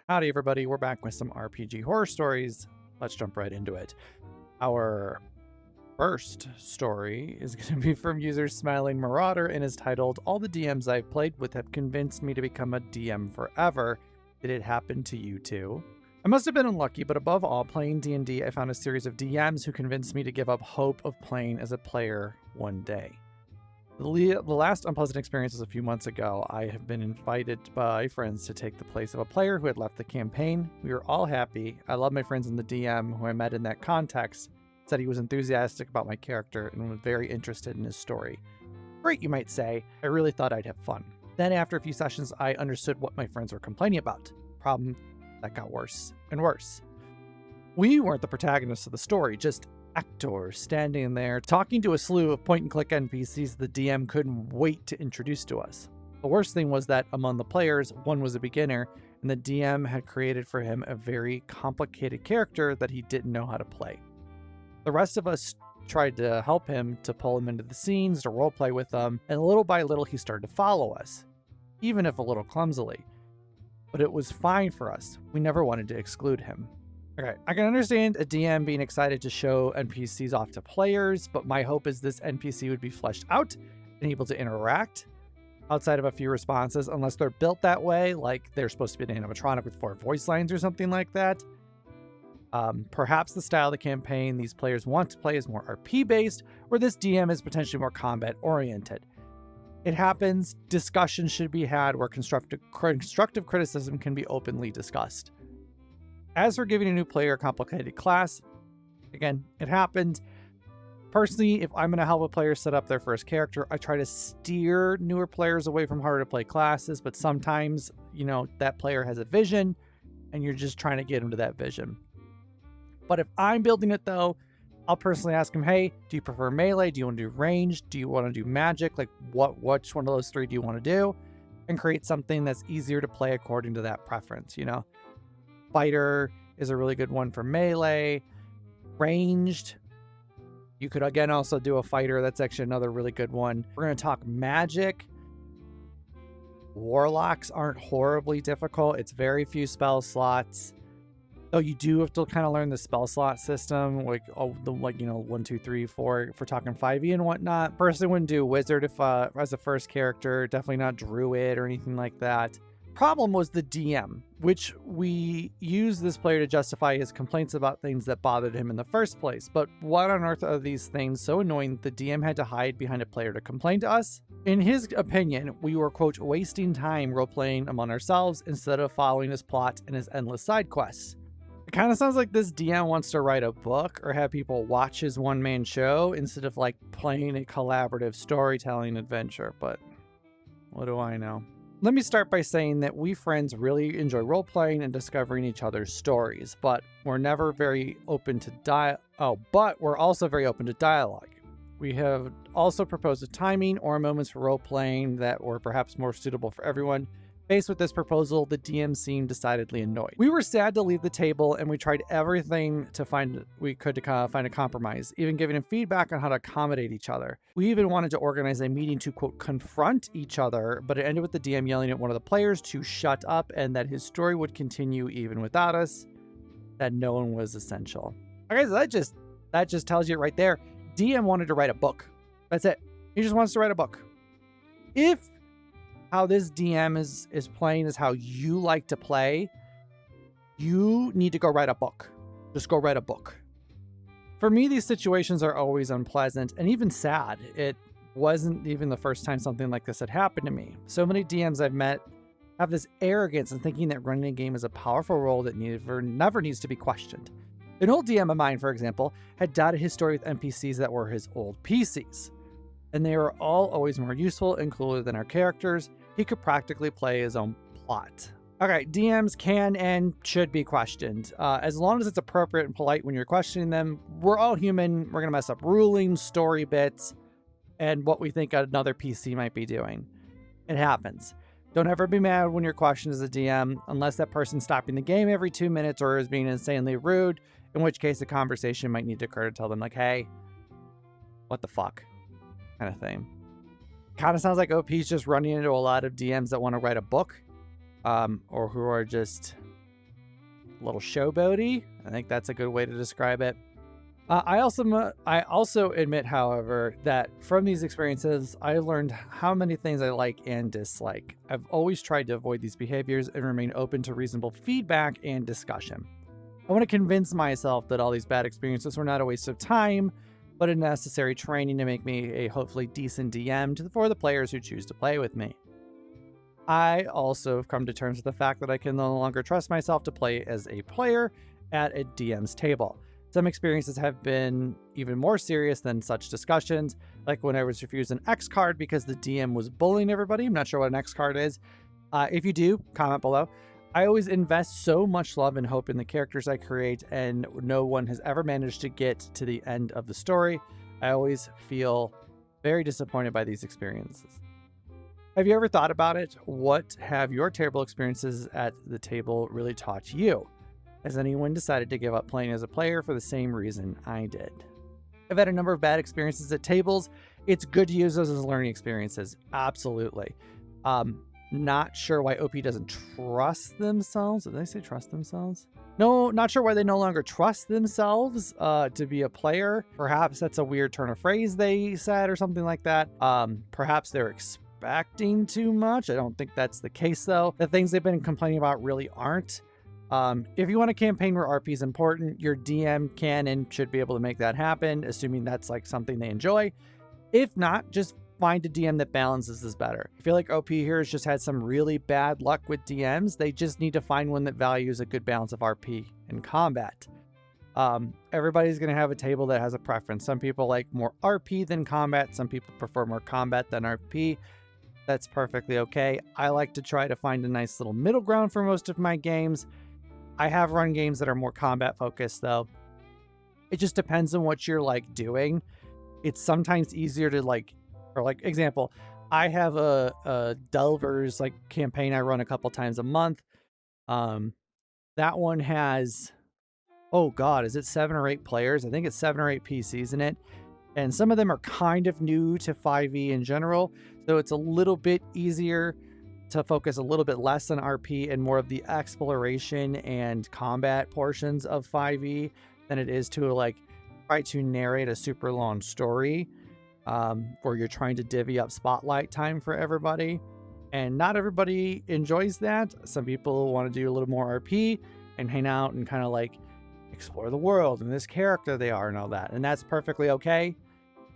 Howdy everybody, we're back with some RPG horror stories. Let's jump right into it. Our first story is going to be from user Smiling Marauder and is titled, "All the DMs I've played with have convinced me to become a DM forever. Did it happen to you too?" I must have been unlucky, but above all, playing D&D, I found a series of DMs who convinced me to give up hope of playing as a player one day. The last unpleasant experience was a few months ago. I have been invited by friends to take the place of a player who had left the campaign. We were all happy. I love my friends in the DM, who I met in that context, said he was enthusiastic about my character and was very interested in his story. Great, you might say. I really thought I'd have fun. Then after a few sessions, I understood what my friends were complaining about. Problem that got worse and worse. We weren't the protagonists of the story, just actors standing there talking to a slew of point-and-click NPCs the DM couldn't wait to introduce to us. The worst thing was that among the players, one was a beginner, and the DM had created for him a very complicated character that he didn't know how to play. The rest of us tried to help him, to pull him into the scenes, to roleplay with them, and little by little he started to follow us, even if a little clumsily. But it was fine for us. We never wanted to exclude him. Okay, I can understand a DM being excited to show NPCs off to players, but my hope is this NPC would be fleshed out and able to interact outside of a few responses, unless they're built that way, like they're supposed to be an animatronic with 4 voice lines or something like that. Perhaps the style of the campaign these players want to play is more RP-based, or this DM is potentially more combat-oriented. It happens. Discussion should be had where constructive criticism can be openly discussed. As for giving a new player a complicated class, again, it happened. Personally, if I'm going to help a player set up their first character, I try to steer newer players away from harder to play classes, but sometimes, that player has a vision and you're just trying to get them to that vision. But if I'm building it though, I'll personally ask them, hey, do you prefer melee? Do you want to do ranged? Do you want to do magic? Like which one of those 3 do you want to do? And create something that's easier to play according to that preference, Fighter is a really good one for melee. Ranged, you could again also do a fighter. That's actually another really good one. We're going to talk magic. Warlocks aren't horribly difficult. It's very few spell slots. Though you do have to kind of learn the spell slot system, 1, 2, 3, 4, if we're talking 5e and whatnot. Personally wouldn't do wizard if as a first character. Definitely not druid or anything like that. Problem was the DM, which we used this player to justify his complaints about things that bothered him in the first place. But what on earth are these things so annoying the DM had to hide behind a player to complain to us? In his opinion, we were, quote, wasting time role-playing among ourselves instead of following his plot and his endless side quests. It kind of sounds like this DM wants to write a book or have people watch his one-man show instead of playing a collaborative storytelling adventure, but what do I know? Let me start by saying that we friends really enjoy role-playing and discovering each other's stories, but we're never very open to we're also very open to dialogue. We have also proposed a timing or moments for role-playing that were perhaps more suitable for everyone. Faced with this proposal, the DM seemed decidedly annoyed. We were sad to leave the table, and we tried everything to find a compromise, even giving him feedback on how to accommodate each other. We even wanted to organize a meeting to, quote, confront each other, but it ended with the DM yelling at one of the players to shut up and that his story would continue even without us, that no one was essential. Okay, so that just tells you right there. DM wanted to write a book. That's it. He just wants to write a book. If how this DM is playing is how you like to play, you need to go write a book. Just go write a book. For me, these situations are always unpleasant and even sad. It wasn't even the first time something like this had happened to me. So many DMs I've met have this arrogance in thinking that running a game is a powerful role that never needs to be questioned. An old DM of mine, for example, had dotted his story with NPCs that were his old PCs. And they were all always more useful and cooler than our characters. He could practically play his own plot. Okay, DMs can and should be questioned. As long as it's appropriate and polite when you're questioning them. We're all human. We're going to mess up rulings, story bits, and what we think another PC might be doing. It happens. Don't ever be mad when you're questioned as a DM, unless that person's stopping the game every 2 minutes or is being insanely rude, in which case a conversation might need to occur to tell them, hey, what the fuck? Kind of thing. Kind of sounds like OP's just running into a lot of DMs that want to write a book, or who are just little showboaty. I think that's a good way to describe it. I also admit, however, that from these experiences, I learned how many things I like and dislike. I've always tried to avoid these behaviors and remain open to reasonable feedback and discussion. I want to convince myself that all these bad experiences were not a waste of time, but a necessary training to make me a hopefully decent DM for the players who choose to play with me. I also have come to terms with the fact that I can no longer trust myself to play as a player at a DM's table. Some experiences have been even more serious than such discussions, like when I was refused an X card because the DM was bullying everybody. I'm not sure what an X card is. If you do, comment below. I always invest so much love and hope in the characters I create, and no one has ever managed to get to the end of the story. I always feel very disappointed by these experiences. Have you ever thought about it? What have your terrible experiences at the table really taught you? Has anyone decided to give up playing as a player for the same reason I did? I've had a number of bad experiences at tables. It's good to use those as learning experiences. Absolutely. Not sure why OP doesn't trust themselves. Did they say trust themselves? No, not sure why they no longer trust themselves to be a player. Perhaps that's a weird turn of phrase they said or something like that. Perhaps they're expecting too much. I don't think that's the case, though. The things they've been complaining about really aren't. If you want a campaign where RP is important, your DM can and should be able to make that happen, assuming that's like something they enjoy. If not, just find a DM that balances this better. I feel like OP here has just had some really bad luck with DMs. They just need to find one that values a good balance of RP and combat. Everybody's going to have a table that has a preference. Some people like more RP than combat. Some people prefer more combat than RP. That's perfectly okay. I like to try to find a nice little middle ground for most of my games. I have run games that are more combat focused, though. It just depends on what you're like doing. It's sometimes easier to example, I have a Delvers like campaign I run a couple times a month. That one has, oh God, is it 7 or 8 players? I think it's 7 or 8 PCs in it. And some of them are kind of new to 5e in general. So it's a little bit easier to focus a little bit less on RP and more of the exploration and combat portions of 5e than it is to like try to narrate a super long story where you're trying to divvy up spotlight time for everybody. And not everybody enjoys that. Some people want to do a little more RP and hang out and kind of like explore the world and this character they are and all that. And that's perfectly okay.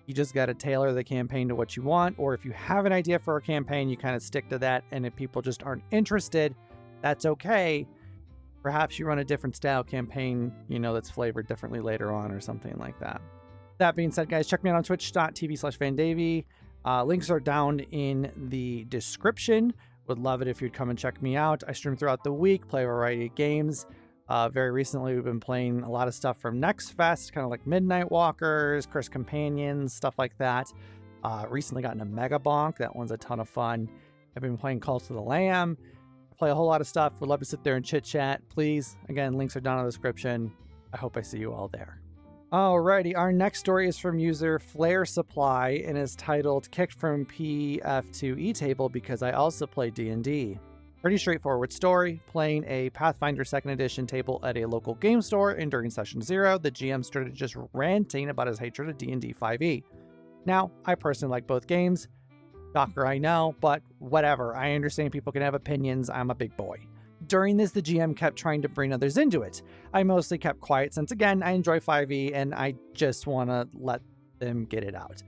You just got to tailor the campaign to what you want. Or if you have an idea for a campaign, you kind of stick to that. And if people just aren't interested, that's okay. Perhaps you run a different style campaign, that's flavored differently later on or something like that. That being said, guys, check me out on twitch.tv/vandavy. Links are down in the description. Would love it if you'd come and check me out. I stream throughout the week, play a variety of games. Very recently, we've been playing a lot of stuff from Next Fest, kind of like Midnight Walkers, Curse Companions, stuff like that. Recently gotten a Mega Bonk. That one's a ton of fun. I've been playing Cult of the Lamb. I play a whole lot of stuff. Would love to sit there and chit chat. Please, again, links are down in the description. I hope I see you all there. Alrighty, our next story is from user Flare Supply and is titled Kicked from PF2 eTable because I also play D&D. Pretty straightforward story, playing a Pathfinder 2nd Edition table at a local game store, and during session 0, the GM started just ranting about his hatred of D&D 5e. Now, I personally like both games. Shocker, I know, but whatever. I understand people can have opinions. I'm a big boy. During this, the GM kept trying to bring others into it. I mostly kept quiet since, again, I enjoy 5e and I just want to let them get it out.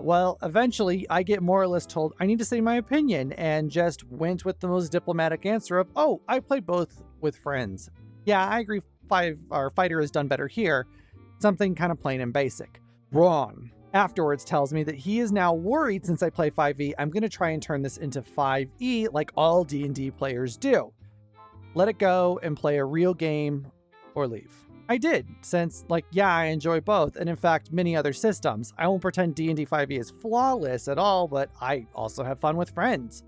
Well, eventually, I get more or less told I need to say my opinion and just went with the most diplomatic answer of, oh, I play both with friends. Yeah, I agree Fighter has done better here. Something kind of plain and basic. Wrong. Afterwards tells me that he is now worried since I play 5e, I'm going to try and turn this into 5e like all D&D players do. Let it go and play a real game or leave. I did, since, I enjoy both, and in fact, many other systems. I won't pretend D&D 5e is flawless at all, but I also have fun with friends,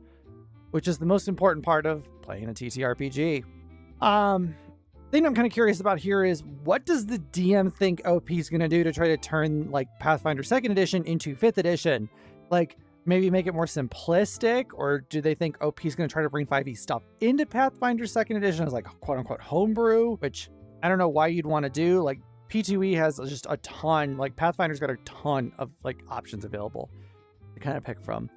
which is the most important part of playing a TTRPG. Thing I'm kind of curious about here is, what does the DM think OP is going to do to try to turn, Pathfinder 2nd Edition into 5th Edition? maybe make it more simplistic, or do they think OP is going to try to bring 5e stuff into Pathfinder 2nd Edition as like quote unquote homebrew, which I don't know why you'd want to do. Like P2E has just a ton, like Pathfinder's got a ton of like options available to kind of pick from.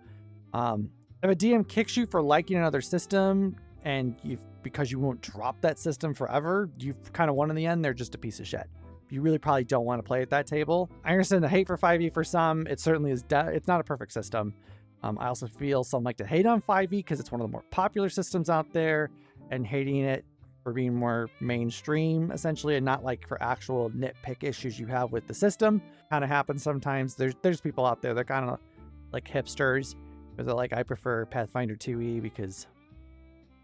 If a DM kicks you for liking another system and because you won't drop that system forever, you've kind of won in the end, they're just a piece of shit. You really probably don't want to play at that table. I understand the hate for 5e for some. It certainly is. It's not a perfect system. I also feel some like to hate on 5e because it's one of the more popular systems out there, and hating it for being more mainstream, essentially, and not like for actual nitpick issues you have with the system. Kind of happens sometimes. There's people out there that kind of like hipsters. They're like, I prefer Pathfinder 2e because,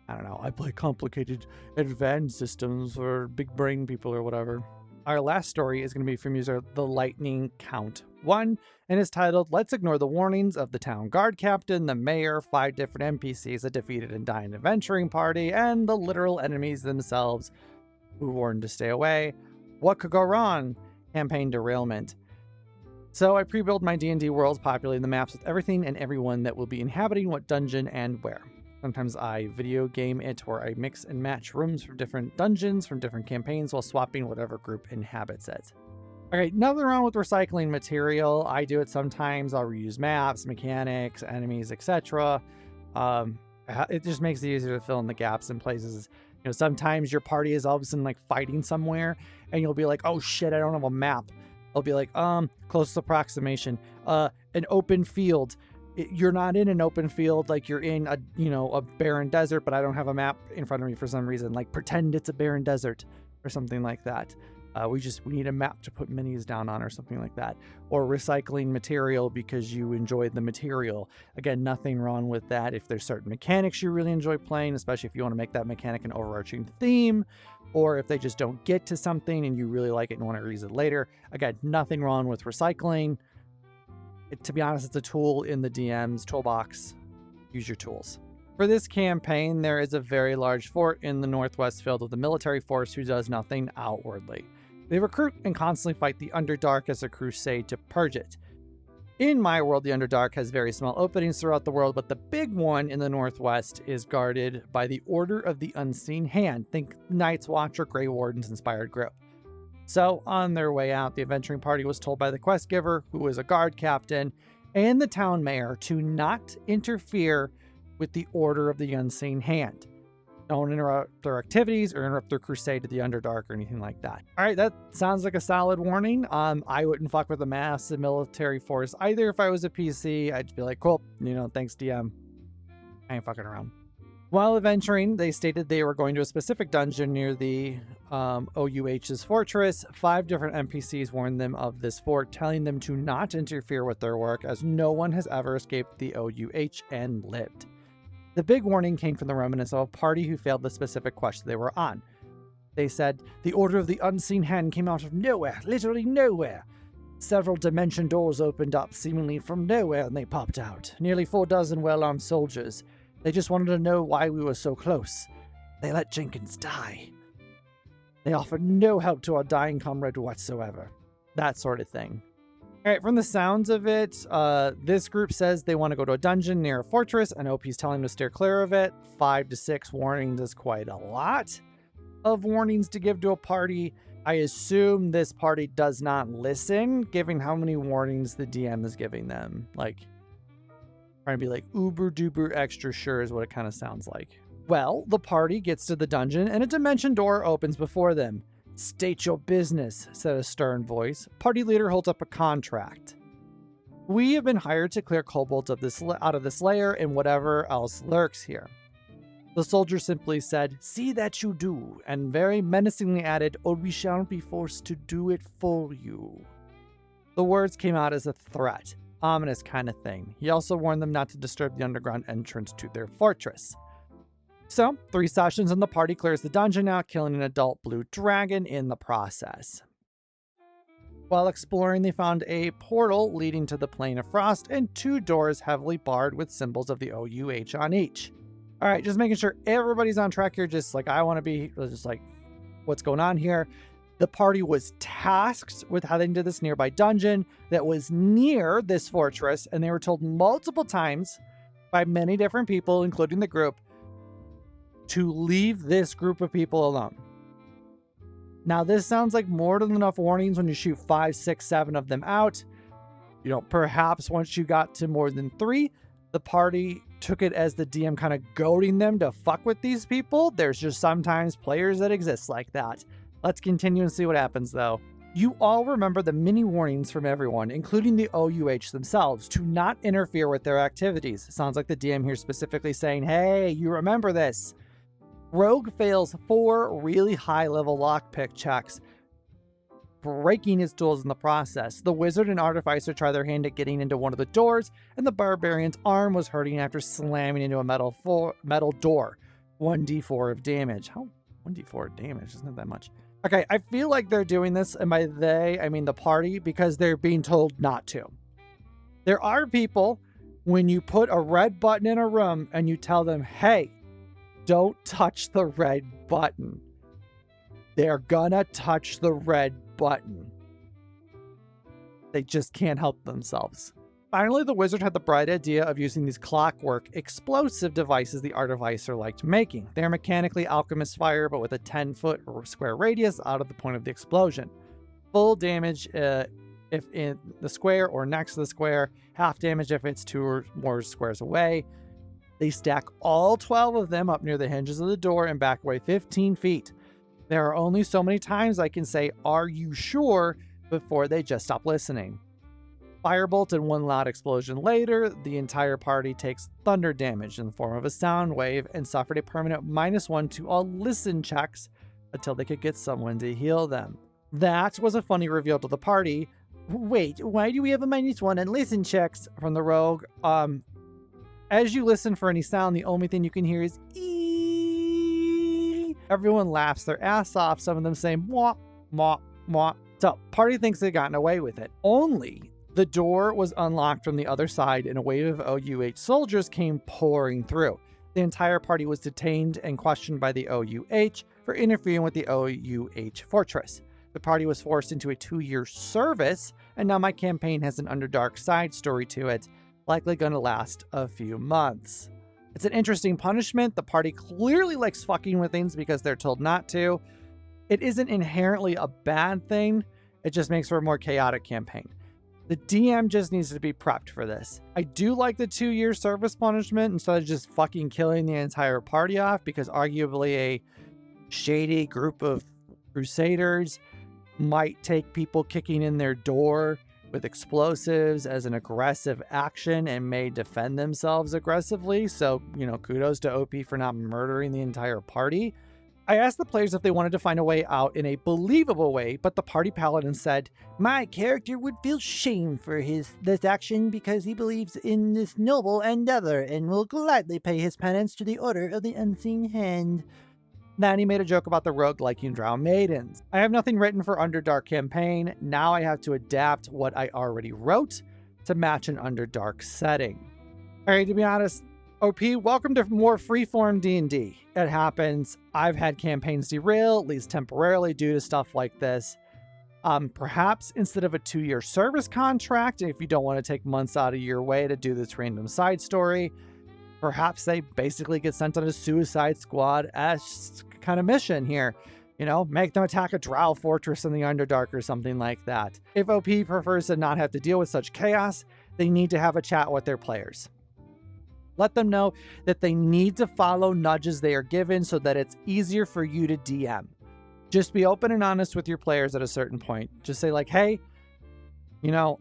I don't know, I play complicated advanced systems for big brain people or whatever. Our last story is going to be from user The Lightning Count 1 and is titled, Let's Ignore the Warnings of the Town Guard Captain, the Mayor, 5 different NPCs, a defeated and dying adventuring party, and the literal enemies themselves who warned to stay away. What could go wrong? Campaign derailment. So I pre-build my D&D worlds, populating the maps with everything and everyone that will be inhabiting what dungeon and where. Sometimes I video game it where I mix and match rooms from different dungeons from different campaigns while swapping whatever group inhabits it. Okay, nothing wrong with recycling material. I do it sometimes. I'll reuse maps, mechanics, enemies, etc. It just makes it easier to fill in the gaps in places. You know, sometimes your party is all of a sudden like fighting somewhere and you'll be like, oh shit, I don't have a map. I'll be like, closest approximation, an open field. You're not in an open field, like you're in a barren desert, but I don't have a map in front of me for some reason. Like pretend it's a barren desert or something like that. We need a map to put minis down on or something like that. Or recycling material because you enjoyed the material. Again, nothing wrong with that. If there's certain mechanics you really enjoy playing, especially if you want to make that mechanic an overarching theme, or if they just don't get to something and you really like it and want to reuse it later. Again, nothing wrong with recycling. To be honest, it's a tool in the DM's toolbox. Use your tools. For this campaign, there is a very large fort in the northwest filled with a military force who does nothing outwardly. They recruit and constantly fight the Underdark as a crusade to purge it. In my world, the Underdark has very small openings throughout the world, but the big one in the northwest is guarded by the Order of the Unseen Hand. Think Night's Watch or Grey Warden's inspired group. So, on their way out, the adventuring party was told by the quest giver, who was a guard captain, and the town mayor to not interfere with the Order of the Unseen Hand. Don't interrupt their activities or interrupt their crusade to the Underdark or anything like that. All right, that sounds like a solid warning. I wouldn't fuck with a massive military force either if I was a PC. I'd be like, cool, thanks DM. I ain't fucking around. While adventuring, they stated they were going to a specific dungeon near the OUH's fortress. 5 different NPCs warned them of this fort, telling them to not interfere with their work as no one has ever escaped the OUH and lived. The big warning came from the remnants of a party who failed the specific quest they were on. They said, the Order of the Unseen Hand came out of nowhere, literally nowhere. Several dimension doors opened up seemingly from nowhere and they popped out. Nearly 4 dozen well-armed soldiers. They just wanted to know why we were so close. They let Jenkins die. They offered no help to our dying comrade whatsoever. That sort of thing. All right, from the sounds of it, this group says they want to go to a dungeon near a fortress, and OP's telling them to steer clear of it. 5 to 6 warnings is quite a lot of warnings to give to a party. I assume this party does not listen, given how many warnings the DM is giving them. Like, trying to be like uber duper extra sure is what it kind of sounds like. Well, the party gets to the dungeon, and a dimension door opens before them. State your business, said a stern voice. Party leader holds up a contract. We have been hired to clear kobolds out of this lair and whatever else lurks here. The soldier simply said, see that you do, and very menacingly added, or we shall be forced to do it for you. The words came out as a threat, ominous kind of thing. He also warned them not to disturb the underground entrance to their fortress. So, 3 sessions and the party clears the dungeon out, killing an adult blue dragon in the process. While exploring, they found a portal leading to the Plane of Frost and 2 doors heavily barred with symbols of the OUH on each. All right, just making sure everybody's on track here. Just like I want to be, just like what's going on here. The party was tasked with heading to this nearby dungeon that was near this fortress, and they were told multiple times by many different people, including the group, to leave this group of people alone. Now, this sounds like more than enough warnings when you shoot 5, 6, 7 of them out. Perhaps once you got to more than 3, the party took it as the DM kind of goading them to fuck with these people. There's just sometimes players that exist like that. Let's continue and see what happens, though. You all remember the mini warnings from everyone, including the OUH themselves, to not interfere with their activities. It sounds like the DM here specifically saying, hey, you remember this. Rogue fails 4 really high-level lockpick checks, breaking his tools in the process. The wizard and artificer try their hand at getting into one of the doors, and the barbarian's arm was hurting after slamming into a metal door. 1d4 of damage. How? 1d4 of damage? Isn't that much? Okay, I feel like they're doing this, and by they, I mean the party, because they're being told not to. There are people, when you put a red button in a room and you tell them, hey, don't touch the red button, they're gonna touch the red button. They just can't help themselves. Finally, the wizard had the bright idea of using these clockwork explosive devices the artificer liked making. They are mechanically alchemist fire, but with a 10-foot square radius out of the point of the explosion. Full damage if in the square or next to the square, half damage if it's 2 or more squares away. They stack all 12 of them up near the hinges of the door and back away 15 feet. There are only so many times I can say, are you sure, before they just stop listening. Firebolt and 1 loud explosion later, the entire party takes thunder damage in the form of a sound wave and suffered a permanent -1 to all listen checks until they could get someone to heal them. That was a funny reveal to the party. Wait, why do we have a -1 on listen checks from the rogue? As you listen for any sound, the only thing you can hear is eeeeee. Everyone laughs their ass off, some of them saying mwah, mwah, mwah. So, party thinks they've gotten away with it. Only the door was unlocked from the other side and a wave of OUH soldiers came pouring through. The entire party was detained and questioned by the OUH for interfering with the OUH fortress. The party was forced into a 2-year service, and now my campaign has an Underdark side story to it, likely going to last a few months. It's an interesting punishment. The party clearly likes fucking with things because they're told not to. It isn't inherently a bad thing. It just makes for a more chaotic campaign. The DM just needs to be prepped for this. I do like the 2-year service punishment instead of just fucking killing the entire party off, because arguably a shady group of crusaders might take people kicking in their door with explosives as an aggressive action and may defend themselves aggressively. So, kudos to OP for not murdering the entire party. I asked the players if they wanted to find a way out in a believable way, but the party paladin said, my character would feel shame for this action because he believes in this noble endeavor and will gladly pay his penance to the Order of the Unseen Hand. Then he made a joke about the rogue liking drow maidens. I have nothing written for Underdark campaign. Now I have to adapt what I already wrote to match an Underdark setting. All right, to be honest, OP, welcome to more freeform D&D. It happens. I've had campaigns derail, at least temporarily, due to stuff like this. Perhaps instead of a 2-year service contract, if you don't want to take months out of your way to do this random side story, perhaps they basically get sent on a Suicide Squad-esque kind of mission here. Make them attack a drow fortress in the Underdark or something like that. If OP prefers to not have to deal with such chaos, they need to have a chat with their players. Let them know that they need to follow nudges they are given so that it's easier for you to DM. Just be open and honest with your players at a certain point. Just say like, hey,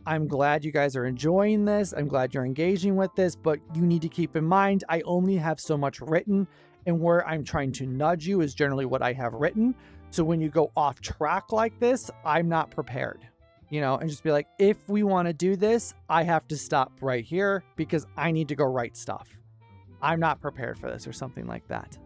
I'm glad you guys are enjoying this. I'm glad you're engaging with this, but you need to keep in mind, I only have so much written, and where I'm trying to nudge you is generally what I have written. So when you go off track like this, I'm not prepared. And just be like, if we want to do this, I have to stop right here because I need to go write stuff. I'm not prepared for this or something like that.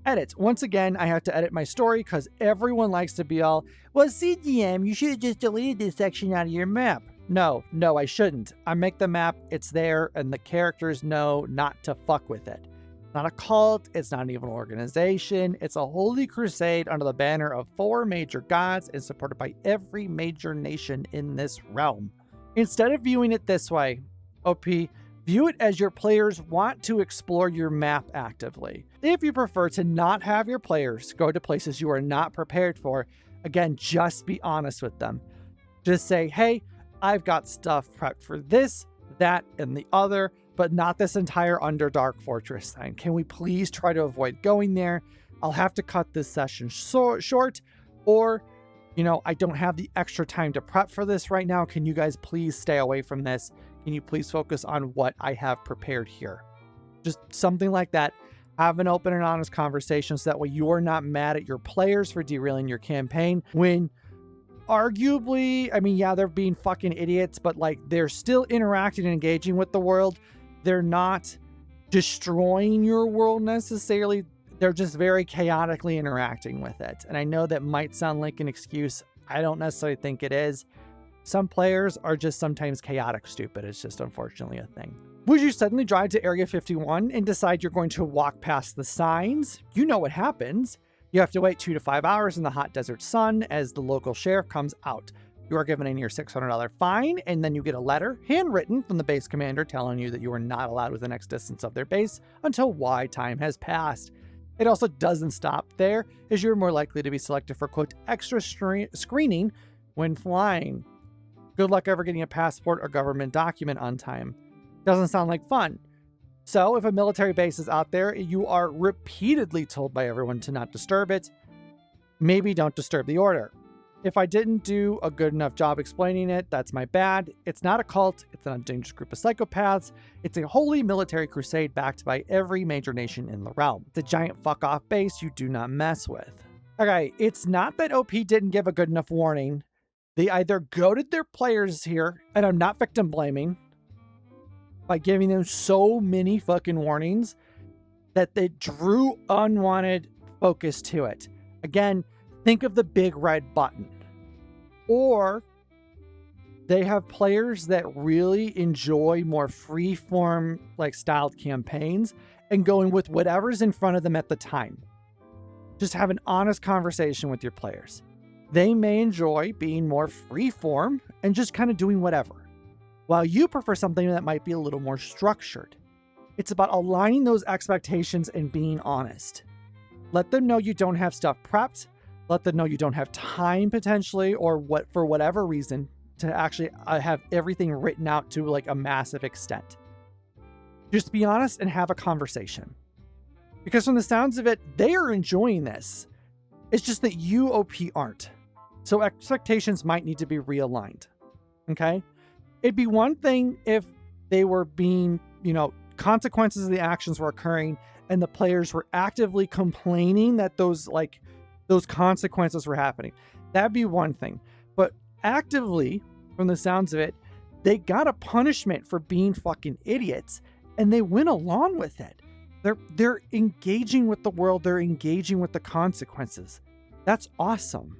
Edit. Once again, I have to edit my story because everyone likes to be all, well, CDM, you should have just deleted this section out of your map. No, I shouldn't. I make the map, it's there, and the characters know not to fuck with it. Not a cult, it's not an evil organization, it's a holy crusade under the banner of 4 major gods and supported by every major nation in this realm. Instead of viewing it this way, OP, view it as your players want to explore your map actively. If you prefer to not have your players go to places you are not prepared for, again, just be honest with them. Just say, hey, I've got stuff prepped for this, that, and the other, but not this entire Underdark Fortress thing. Can we please try to avoid going there? I'll have to cut this session short, or, I don't have the extra time to prep for this right now. Can you guys please stay away from this? Can you please focus on what I have prepared here? Just something like that. Have an open and honest conversation so that way you're not mad at your players for derailing your campaign when arguably, they're being fucking idiots, but they're still interacting and engaging with the world. They're not destroying your world necessarily. They're just very chaotically interacting with it. And I know that might sound like an excuse. I don't necessarily think it is. Some players are just sometimes chaotic stupid. It's just unfortunately a thing. Would you suddenly drive to Area 51 and decide you're going to walk past the signs? You know what happens. You have to wait 2 to 5 hours in the hot desert sun as the local sheriff comes out. You are given a near $600 fine, and then you get a letter, handwritten from the base commander, telling you that you are not allowed within X distance of their base until Y time has passed. It also doesn't stop there, as you're more likely to be selected for, quote, extra screening when flying. Good luck ever getting a passport or government document on time. Doesn't sound like fun. So if a military base is out there, you are repeatedly told by everyone to not disturb it. Maybe don't disturb the order. If I didn't do a good enough job explaining it, that's my bad. It's not a cult. It's not a dangerous group of psychopaths. It's a holy military crusade backed by every major nation in the realm. It's a giant fuck-off base you do not mess with. Okay, it's not that OP didn't give a good enough warning. They either goaded their players here, and I'm not victim blaming, by giving them so many fucking warnings that they drew unwanted focus to it. Again, think of the big red button. Or they have players that really enjoy more free-form, styled campaigns and going with whatever's in front of them at the time. Just have an honest conversation with your players. They may enjoy being more free-form and just kind of doing whatever, while you prefer something that might be a little more structured. It's about aligning those expectations and being honest. Let them know you don't have stuff prepped. Let them know you don't have time potentially, or for whatever reason, to actually have everything written out to a massive extent. Just be honest and have a conversation. Because from the sounds of it, they are enjoying this. It's just that you, OP, aren't. So expectations might need to be realigned. Okay? It'd be one thing if they were being, consequences of the actions were occurring and the players were actively complaining that those consequences were happening. That'd be one thing. But actively, from the sounds of it, they got a punishment for being fucking idiots and they went along with it. They're engaging with the world. They're engaging with the consequences. That's awesome.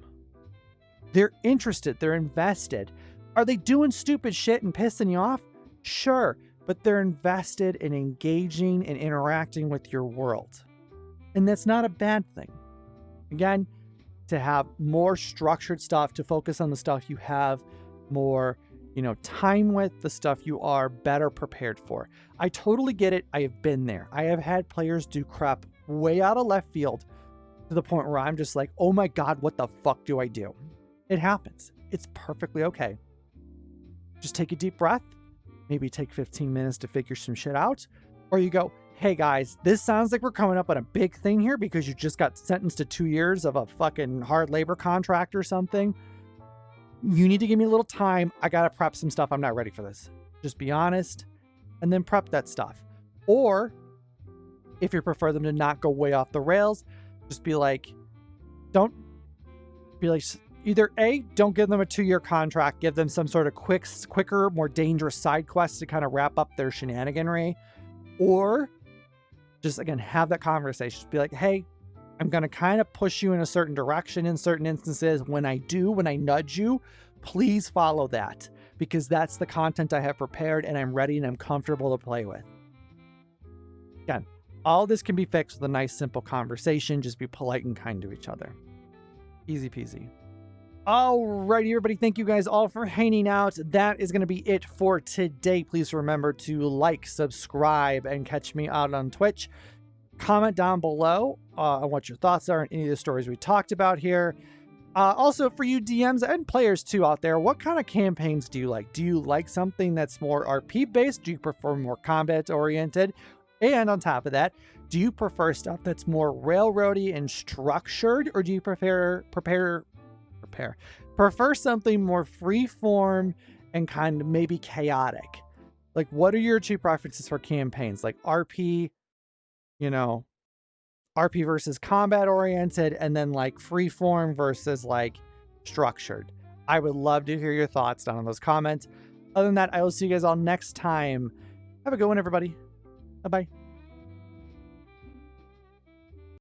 They're interested. They're invested. Are they doing stupid shit and pissing you off? Sure, but they're invested in engaging and interacting with your world. And that's not a bad thing. Again, to have more structured stuff, to focus on the stuff you have more, time with, the stuff you are better prepared for. I totally get it. I have been there. I have had players do crap way out of left field to the point where I'm just like, oh my God, what the fuck do I do? It happens. It's perfectly okay. Just take a deep breath, maybe take 15 minutes to figure some shit out, or you go, hey guys, this sounds like we're coming up on a big thing here because you just got sentenced to 2 years of a fucking hard labor contract or something. You need to give me a little time. I got to prep some stuff. I'm not ready for this. Just be honest and then prep that stuff. Or if you prefer them to not go way off the rails, just be like, either A, don't give them a 2-year contract, give them some sort of quicker, more dangerous side quest to kind of wrap up their shenaniganry, or just, again, have that conversation. Just be like, hey, I'm going to kind of push you in a certain direction in certain instances. When I nudge you, please follow that, because that's the content I have prepared and I'm ready and I'm comfortable to play with. Again, All this can be fixed with a nice, simple conversation. Just be polite and kind to each other. Easy peasy. Alrighty, everybody. Thank you guys all for hanging out. That is going to be it for today. Please remember to like, subscribe, and catch me out on Twitch. Comment down below on what your thoughts are on any of the stories we talked about here. Also, for you DMs and players too out there, what kind of campaigns do you like? Do you like something that's more RP based? Do you prefer more combat oriented? And on top of that, do you prefer stuff that's more railroady and structured, or do you prefer something more free form and kind of maybe chaotic? Like, what are your two preferences for campaigns? Like RP, you know, RP versus combat oriented, and then like free form versus like structured. I would love to hear your thoughts down in those comments. Other than that, I will see you guys all next time. Have a good one, everybody. Bye-bye.